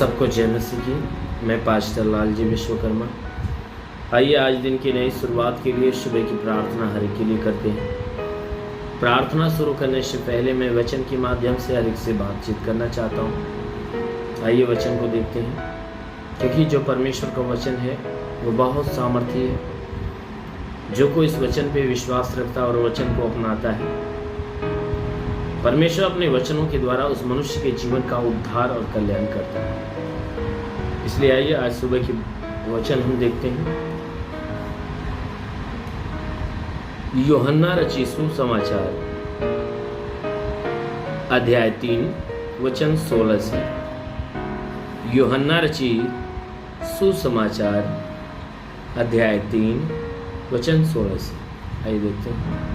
सबको जय मसीह की। मैं पास्टर लाल जी विश्वकर्मा। आइए आज दिन की नई शुरुआत के लिए सुबह की प्रार्थना हर एक के लिए करते हैं। प्रार्थना शुरू करने से पहले मैं वचन के माध्यम से हर एक से बातचीत करना चाहता हूँ। आइए वचन को देखते हैं, क्योंकि जो परमेश्वर का वचन है वो बहुत सामर्थी है। जो कोई इस वचन पे विश्वास रखता है और वचन को अपनाता है, परमेश्वर अपने वचनों के द्वारा उस मनुष्य के जीवन का उद्धार और कल्याण करता है। इसलिए आइए आज सुबह की वचन हम देखते हैं। यूहन्ना रचित सुसमाचार अध्याय 3 वचन 16 से। यूहन्ना रचित सुसमाचार अध्याय 3 वचन 16 से। आइए देखते हैं।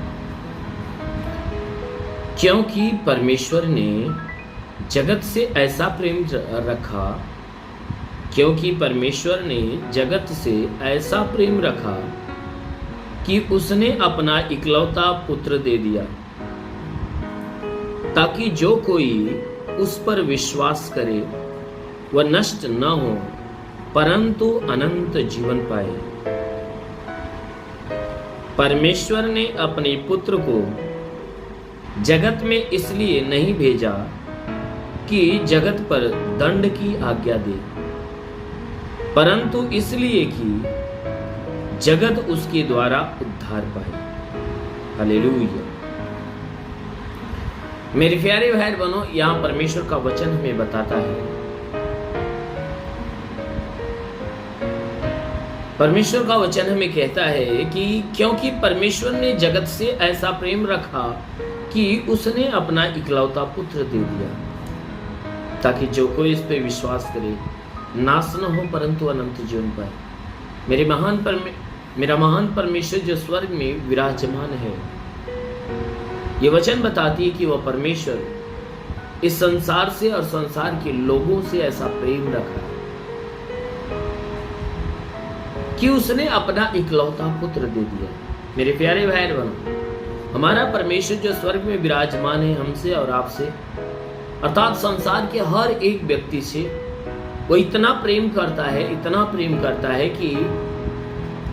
क्योंकि परमेश्वर ने जगत से ऐसा प्रेम रखा, क्योंकि परमेश्वर ने जगत से ऐसा प्रेम रखा कि उसने अपना इकलौता पुत्र दे दिया, ताकि जो कोई उस पर विश्वास करे वह नष्ट न हो परंतु अनंत जीवन पाए। परमेश्वर ने अपने पुत्र को जगत में इसलिए नहीं भेजा कि जगत पर दंड की आज्ञा दे, परंतु इसलिए कि जगत उसके द्वारा उद्धार पाए। हालेलुया। मेरे प्यारे भाई बहनों, यहां परमेश्वर का वचन हमें बताता है, परमेश्वर का वचन हमें कहता है कि क्योंकि परमेश्वर ने जगत से ऐसा प्रेम रखा कि उसने अपना इकलौता पुत्र दे दिया, ताकि जो कोई इस पे विश्वास करे नाश न हो परंतु अनंत जीवन पाए। मेरा महान परमेश्वर जो स्वर्ग में विराजमान है, ये वचन बताती है कि वह परमेश्वर इस संसार से और संसार के लोगों से ऐसा प्रेम रखा है कि उसने अपना इकलौता पुत्र दे दिया। मेरे प्यारे भाई बहनों, हमारा परमेश्वर जो स्वर्ग में विराजमान है, हमसे और आपसे अर्थात संसार के हर एक व्यक्ति से वो इतना प्रेम करता है, इतना प्रेम करता है कि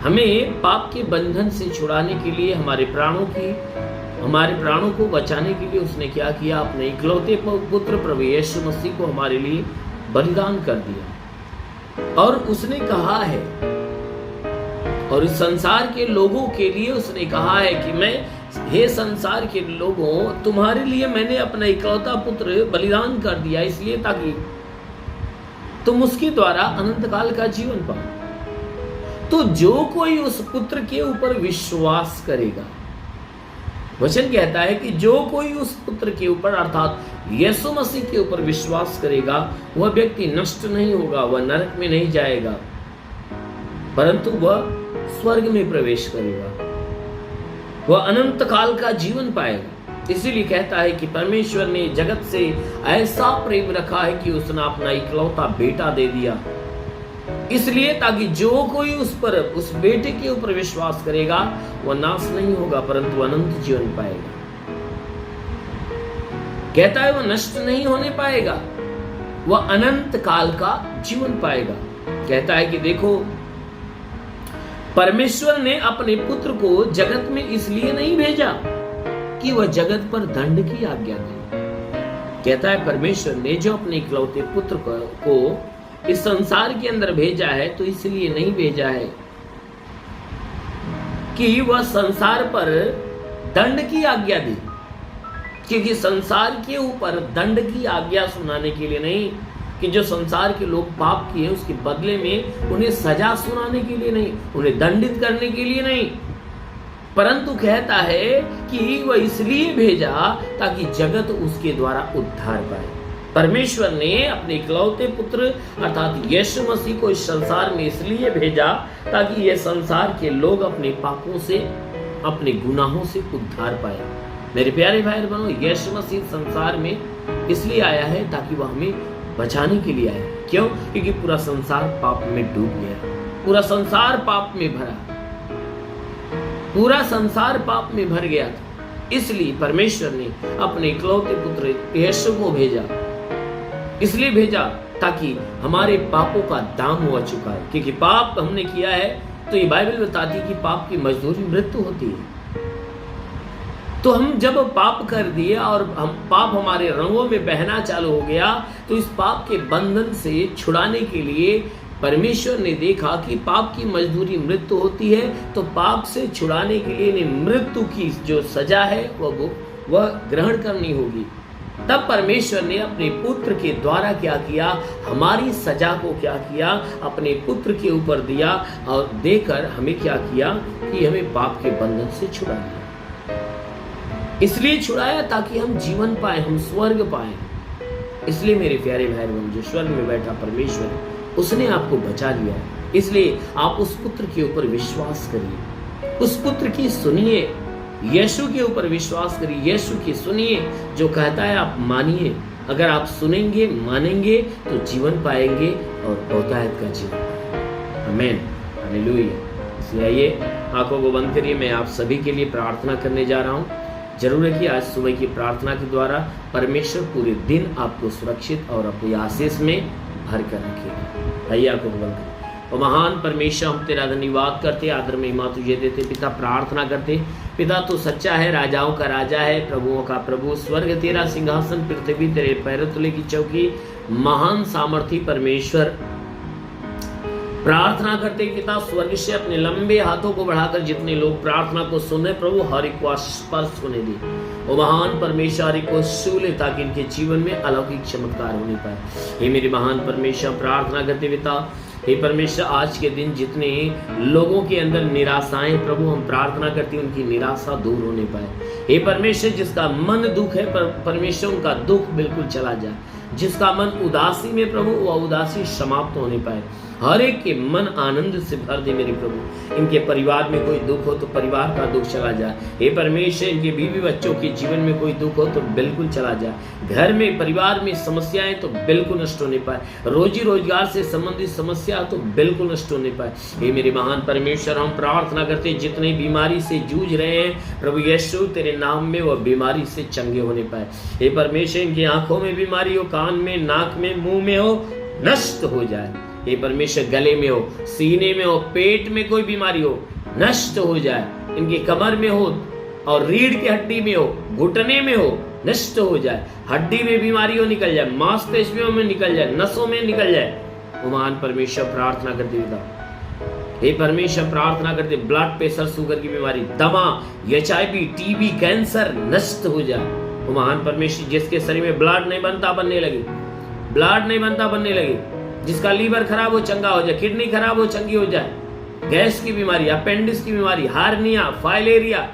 हमें पाप के बंधन से छुड़ाने के लिए, हमारे प्राणों को बचाने के लिए उसने क्या किया, अपने इकलौते पुत्र प्रभु यीशु मसीह को हमारे लिए बलिदान कर दिया। और उसने कहा है, और इस संसार के लोगों के लिए उसने कहा है कि हे संसार के लोगों, तुम्हारे लिए मैंने अपना इकलौता पुत्र बलिदान कर दिया, इसलिए ताकि तुम उसके द्वारा अनंत काल का जीवन पाओ। तो जो कोई उस पुत्र के ऊपर विश्वास करेगा, वचन कहता है कि जो कोई उस पुत्र के ऊपर अर्थात यीशु मसीह के ऊपर विश्वास करेगा, वह व्यक्ति नष्ट नहीं होगा, वह नरक में नहीं जाएगा, परंतु वह स्वर्ग में प्रवेश करेगा, वह अनंत काल का जीवन पाएगा। इसीलिए कहता है कि परमेश्वर ने जगत से ऐसा प्रेम रखा है कि उसने अपना इकलौता बेटा दे दिया, इसलिए ताकि जो कोई उस बेटे के ऊपर विश्वास करेगा वह नाश नहीं होगा परंतु अनंत जीवन पाएगा। कहता है वह नष्ट नहीं होने पाएगा, वह अनंत काल का जीवन पाएगा। कहता है कि देखो, परमेश्वर ने अपने पुत्र को जगत में इसलिए नहीं भेजा कि वह जगत पर दंड की आज्ञा दे। कहता है परमेश्वर ने जो अपने इकलौते पुत्र को इस संसार के अंदर भेजा है, तो इसलिए नहीं भेजा है कि वह संसार पर दंड की आज्ञा दे, क्योंकि संसार के ऊपर दंड की आज्ञा सुनाने के लिए नहीं, कि जो संसार के लोग पाप किए उसके बदले में उन्हें सजा सुनाने के लिए नहीं, उन्हें दंडित करने के लिए नहीं, परंतु कहता है कि वह इसलिए भेजा ताकि जगत उसके द्वारा उद्धार पाए। परमेश्वर ने अपने इकलौते पुत्र अर्थात यीशु मसीह को इस संसार में इसलिए भेजा ताकि ये संसार के लोग अपने पापों से, अपने गुनाहों से उद्धार पाए। मेरे प्यारे भाई बहनों, यीशु मसीह संसार में इसलिए आया है ताकि वह हमें बचाने के लिए आया। क्यों? क्योंकि पूरा संसार पाप में डूब गया, पूरा संसार पाप में भरा, पूरा संसार पाप में भर गया था। इसलिए परमेश्वर ने अपने इकलौते पुत्र यीशु को भेजा, इसलिए भेजा ताकि हमारे पापों का दाम हुआ चुका है। क्योंकि पाप हमने किया है तो ये बाइबल बताती है कि पाप की मजदूरी मृत्यु होती है। तो हम जब पाप कर दिए और हम पाप हमारे रंगों में बहना चालू हो गया, तो इस पाप के बंधन से छुड़ाने के लिए परमेश्वर ने देखा कि पाप की मजदूरी मृत्यु होती है, तो पाप से छुड़ाने के लिए मृत्यु की जो सजा है वह ग्रहण करनी होगी। तब परमेश्वर ने अपने पुत्र के द्वारा क्या किया, हमारी सजा को क्या किया, अपने पुत्र के ऊपर दिया और देकर हमें क्या किया कि हमें पाप के बंधन से छुड़ाया। इसलिए छुड़ाया ताकि हम जीवन पाए, हम स्वर्ग पाए। इसलिए मेरे प्यारे भाई बहन, जो स्वर्ग में बैठा परमेश्वर है, उसने आपको बचा लिया है। इसलिए आप उस पुत्र के ऊपर विश्वास करिए, उस पुत्र की सुनिए, यीशु के ऊपर विश्वास करिए, यीशु की सुनिए, जो कहता है आप मानिए। अगर आप सुनेंगे, मानेंगे तो जीवन पाएंगे और बहुतायत का जीवन पाएंगे। आमीन, हालेलुया। इसलिए आइए आंखों को बंद करिए, मैं आप सभी के लिए प्रार्थना करने जा रहा हूँ। जरूर है कि आज सुबह की प्रार्थना के द्वारा परमेश्वर पूरे दिन आपको सुरक्षित और अपनी आशीष में भर कर रखेगा। आइए आंखों को बंद करिए। और महान परमेश्वर, हम तेरा धन्यवाद करते, आदर महिमा तुझे देते पिता, प्रार्थना करते पिता, तू सच्चा है, राजाओं का राजा है, प्रभुओं का प्रभु। स्वर्ग तेरा सिंहासन, पृथ्वी तेरे पैरों तले की चौकी। महान सामर्थी परमेश्वर, प्रार्थना करते पिता, स्वर्ग से अपने लंबे हाथों को बढ़ाकर जितने लोग प्रार्थना को सुने प्रभु, हर एक को स्पर्श होने दे। वो महान परमेश्वर हर एक को छू ले, ताकि इनके जीवन में अलौकिक चमत्कार होने पाए। हे मेरे महान परमेश्वर, प्रार्थना करते पिता, हे परमेश्वर, आज के दिन जितने लोगों के अंदर निराशाएं प्रभु, हम प्रार्थना करते हैं उनकी निराशा दूर होने पाए। हे परमेश्वर, जिसका मन दुख है परमेश्वर, उनका दुख बिल्कुल चला जाए। जिसका मन उदासी में प्रभु, वह उदासी समाप्त होने पाए। हर एक के मन आनंद से भर दे मेरे प्रभु। इनके परिवार में कोई दुख हो तो परिवार का दुख चला जाए। हे परमेश्वर, इनके बीवी बच्चों के जीवन में कोई दुख हो तो बिल्कुल चला जाए। घर में परिवार में समस्याएं तो बिल्कुल नष्ट होने पाए। रोजी रोजगार से संबंधित समस्या तो बिल्कुल नष्ट होने पाए। हे मेरे महान परमेश्वर, हम प्रार्थना करते जितने बीमारी से जूझ रहे हैं प्रभु यीशु, तेरे नाम में वह बीमारी से चंगे होने पाए। हे परमेश्वर, इनकी आंखों में बीमारी हो, कान में, नाक में, मुंह में हो, नष्ट हो जाए। हे परमेश्वर, गले में हो, सीने में हो, पेट में कोई बीमारी हो, नष्ट हो जाए। इनकी कमर में हो और रीढ़ की हड्डी में हो, घुटने में हो, नष्ट हो जाए। हड्डी में बीमारी हो, निकल जाए। मांसपेशियों में निकल जाए, नसों में निकल जाए। महान परमेश्वर, प्रार्थना करते पिता, हे परमेश्वर, प्रार्थना करते ब्लड प्रेशर, शुगर की बीमारी, दमा, HIV, TB, कैंसर नष्ट हो जाए। महान परमेश्वर, जिसके शरीर में ब्लड नहीं बनता बनने लगे, ब्लड नहीं बनता बनने लगे, जिसका लीवर खराब हो चंगा हो जाए, किडनी खराब हो चंगी हो जाए, गैस की बीमारी, अपेंडिक्स की बीमारी, हार्निया, फाइलेरिया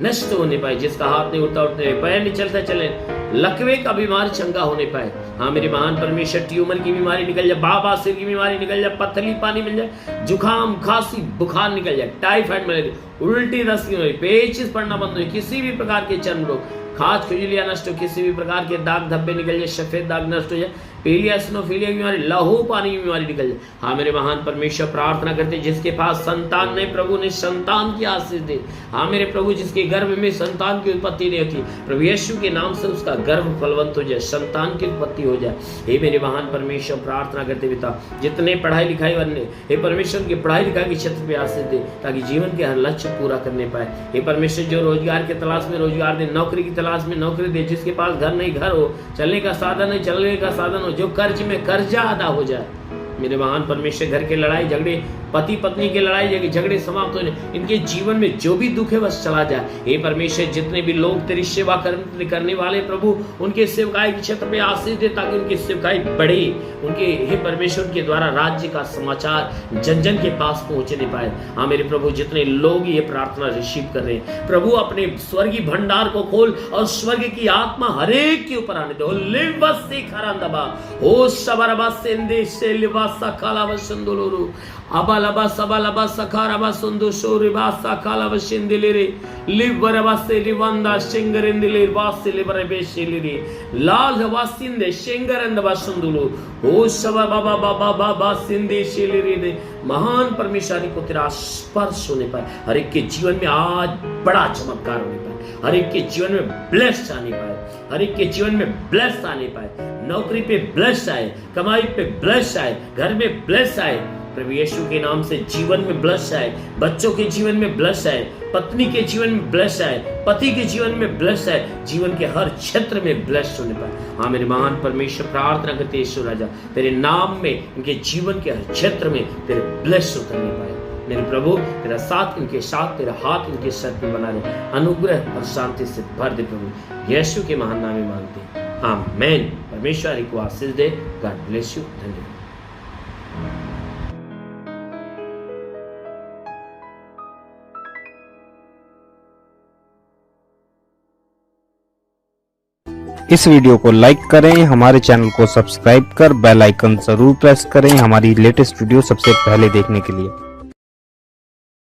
नष्ट होने पाए। जिसका हाथ नहीं उठता उठते, पैर नहीं चलता चले, लकवे का बीमार चंगा होने पाए। हाँ मेरे महान परमेश्वर, ट्यूमर की बीमारी निकल जाए, बाबासिर की बीमारी निकल जाए, पथली पानी मिल जाए, जुकाम, खांसी, बुखार निकल जाए, टाइफाइड, मलेरिया, उल्टी, दस्त की बीमारी, पेचिश पड़ना बंद हो, किसी भी प्रकार के चर्म रोग, खाज खुजलियां नष्ट हो, किसी भी प्रकार के दाग धब्बे निकल जाए, सफेद दाग नष्ट हो जाए, पीलिया, स्नोफीलिया की बीमारी, लहू पानी की बीमारी निकल जाए। हाँ मेरे महान परमेश्वर, प्रार्थना करते जिसके पास संतान नहीं प्रभु ने संतान की आशीष दे। हाँ मेरे प्रभु, जिसके गर्भ में संतान की उत्पत्ति नहीं होती प्रभु यीशु के नाम से उसका गर्भ फलवंत हो जाए, संतान की उत्पत्ति हो जाए। हे मेरे महान परमेश्वर, प्रार्थना करते पिता, जितने पढ़ाई लिखाई वाले, हे परमेश्वर की पढ़ाई लिखाई के क्षेत्र पे आशीष दे, ताकि जीवन के हर लक्ष्य पूरा करने पाए। हे परमेश्वर, जो रोजगार के तलाश में रोजगार दे, नौकरी की तलाश में नौकरी दे, जिसके पास घर नहीं घर हो, चलने का साधन नहीं चलने का साधन हो, जो कर्ज में कर्जा अदा हो जाए। मेरे महान परमेश्वर, घर के लड़ाई झगड़े, पति पत्नी के लड़ाई झगड़े समाप्त हो जाए, इनके जीवन में जो भी दुख है बस चला जाए। हे परमेश्वर, जितने भी लोग तेरी सेवा करने वाले प्रभु, उनके सेवकाई के क्षेत्र में आशीष दे, ताकि उनकी सेवकाई बढ़े, उनके हे परमेश्वर के द्वारा राज्य का समाचार जन जन के पास पहुंचने पाए। हाँ मेरे प्रभु, जितने लोग ये प्रार्थना रिसीव कर रहे हैं प्रभु, अपने स्वर्गीय भंडार को खोल और स्वर्ग की आत्मा हरेक के ऊपर आने दो। अबालबा सबालबा सखारबा सुंदो शोरिबा सकालबा शिंदिलेरे लिवरबा से लिवंदा शिंगरेंदिले वासे लिवरबेशिलिरे लाल वासिंदे शिंगरंदबा सुंदुलो ओ सबा बाबा बाबा बाबा सिंदे शिलिरे। महान परमेश्वर को तेरा स्पर्श होने पाए, हर एक के जीवन में आज बड़ा चमत्कार होने पाए। हर एक के जीवन में ब्लेस्ड आने पाए, हर एक के जीवन में ब्लेस्ड आने पाए, नौकरी पे ब्लेस्ड आए, कमाई पे ब्लेस्ड आए, घर में ब्लेस्ड आए, प्रभु यीशु के नाम से जीवन में ब्लेस्ड आए, बच्चों के जीवन में ब्लेस्ड आए, पत्नी के जीवन में ब्लेस्ड आए, पति के जीवन में ब्लेस्ड आए, जीवन के हर क्षेत्र में ब्लेस्ड होने पाए। हाँ मेरे महान परमेश्वर, प्रार्थना करते यीशु राजा, तेरे नाम में इनके जीवन के हर क्षेत्र में तेरे ब्लेस्ड उतरने पाए। मेरे प्रभु तेरा साथ इनके साथ, तेरा हाथ इनके सर पे बना रहे, अनुग्रह और शांति से भर दे प्रभु, यीशु के महान नाम में मांगते हैं, आमीन। परमेश्वर को आशीष दे। God bless you. धन्यवाद। इस वीडियो को लाइक करें, हमारे चैनल को सब्सक्राइब कर बेल आइकन जरूर प्रेस करें हमारी लेटेस्ट वीडियो सबसे पहले देखने के लिए।